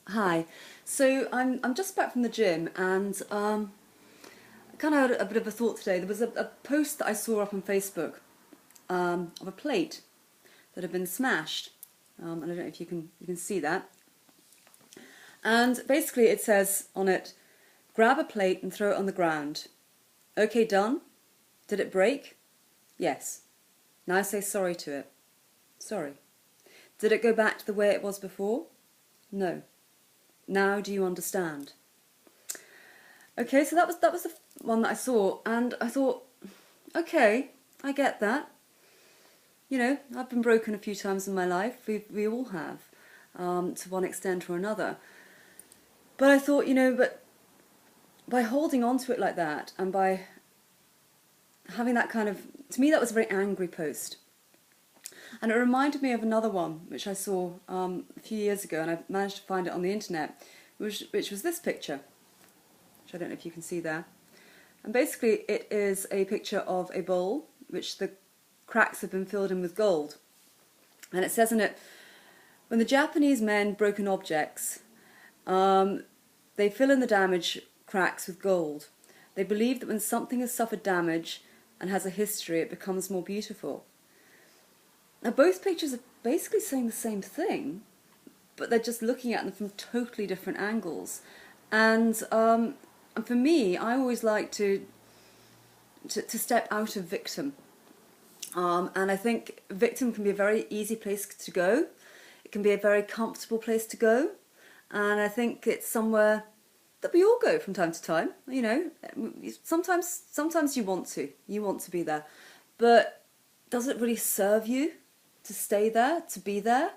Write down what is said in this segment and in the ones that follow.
Hi. So I'm just back from the gym and I kind of had a bit of a thought today. There was a post that I saw up on Facebook of a plate that had been smashed, and I don't know if you can see that. And basically it says on it, grab a plate and throw it on the ground. Okay, done. Did it break? Yes. Now say sorry to it. Sorry. Did it go back to the way it was before? No. Now do you understand? Okay, so that was the one that I saw, and I thought, okay, I get that. You know, I've been broken a few times in my life. We all have, to one extent or another. But I thought, but by holding on to it like that, and by having that kind of, to me, that was a very angry post. And it reminded me of another one which I saw a few years ago, and I managed to find it on the internet, which was this picture, which I don't know if you can see there. And basically it is a picture of a bowl which the cracks have been filled in with gold. And it says in it, when the Japanese mend broken objects, they fill in the damaged cracks with gold. They believe that when something has suffered damage and has a history, it becomes more beautiful. Now both pictures are basically saying the same thing, but they're just looking at them from totally different angles. And for me, I always like to step out of victim. And I think victim can be a very easy place to go. It can be a very comfortable place to go. And I think it's somewhere that we all go from time to time. You know, sometimes you want to be there. But does it really serve you to stay there, to be there?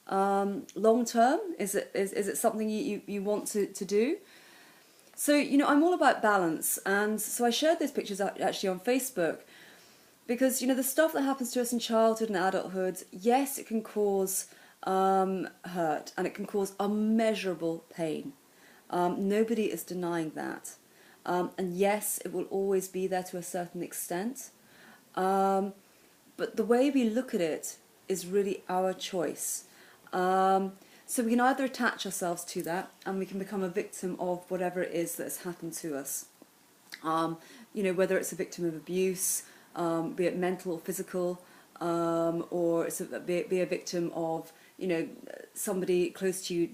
Long term, is it something you want to do? So, I'm all about balance, and so I shared those pictures actually on Facebook because, the stuff that happens to us in childhood and adulthood, yes, it can cause hurt and it can cause unmeasurable pain. Nobody is denying that. And yes, it will always be there to a certain extent. But the way we look at it is really our choice. So we can either attach ourselves to that and we can become a victim of whatever it is that has happened to us. Whether it's a victim of abuse, be it mental or physical, or be a victim of, somebody close to you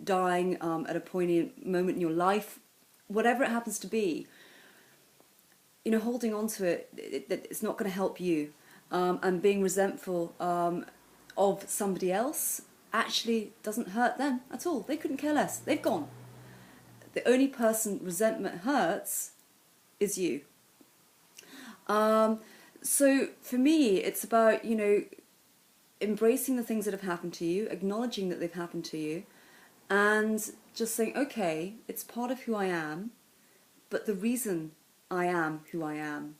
dying at a poignant moment in your life, whatever it happens to be, holding on to it's not going to help you. And being resentful of somebody else actually doesn't hurt them at all. They couldn't care less. They've gone. The only person resentment hurts is you. So for me, it's about, embracing the things that have happened to you, acknowledging that they've happened to you, and just saying, okay, it's part of who I am, but the reason I am who I am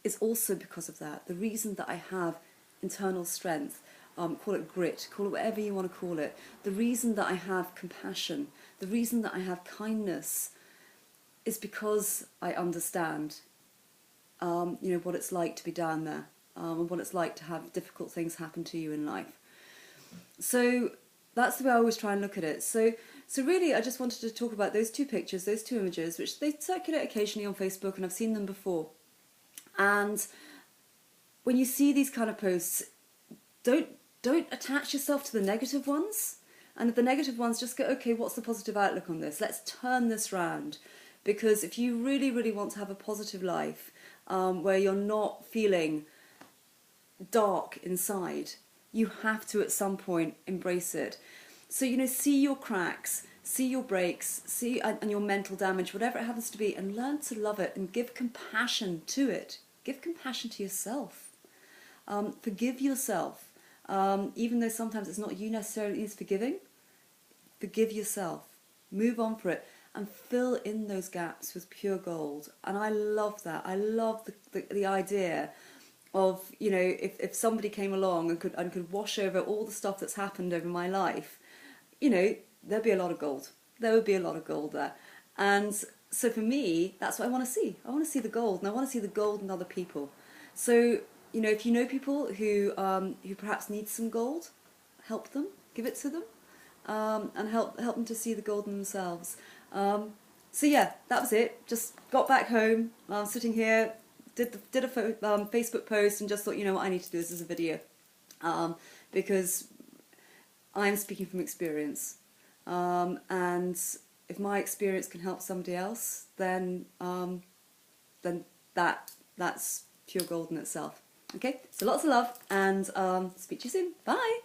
is also because of that. The reason that I have internal strength, call it grit, call it whatever you want to call it. The reason that I have compassion, the reason that I have kindness is because I understand, what it's like to be down there, and what it's like to have difficult things happen to you in life. So that's the way I always try and look at it. So really, I just wanted to talk about those two pictures, those two images, which they circulate occasionally on Facebook, and I've seen them before. And when you see these kind of posts, don't attach yourself to the negative ones. And the negative ones, just go, okay, what's the positive outlook on this? Let's turn this round. Because if you really, really want to have a positive life, where you're not feeling dark inside, you have to at some point embrace it. So, see your cracks, see your breaks, see and your mental damage, whatever it happens to be, and learn to love it and give compassion to it. Give compassion to yourself. Forgive yourself. Even though sometimes it's not you necessarily who's forgiving, forgive yourself. Move on for it and fill in those gaps with pure gold. And I love that. I love the idea of, if somebody came along and could wash over all the stuff that's happened over my life, there'd be a lot of gold. There would be a lot of gold there. And so for me, that's what I want to see. I want to see the gold, and I want to see the gold in other people. So, if you know people who perhaps need some gold, help them, give it to them. and help them to see the gold in themselves. So yeah, that was it. Just got back home, sitting here, did a Facebook post, and just thought, you know what, I need to do this as a video, because I'm speaking from experience, and if my experience can help somebody else, then that's pure gold in itself. Okay, so lots of love, and speak to you soon. Bye.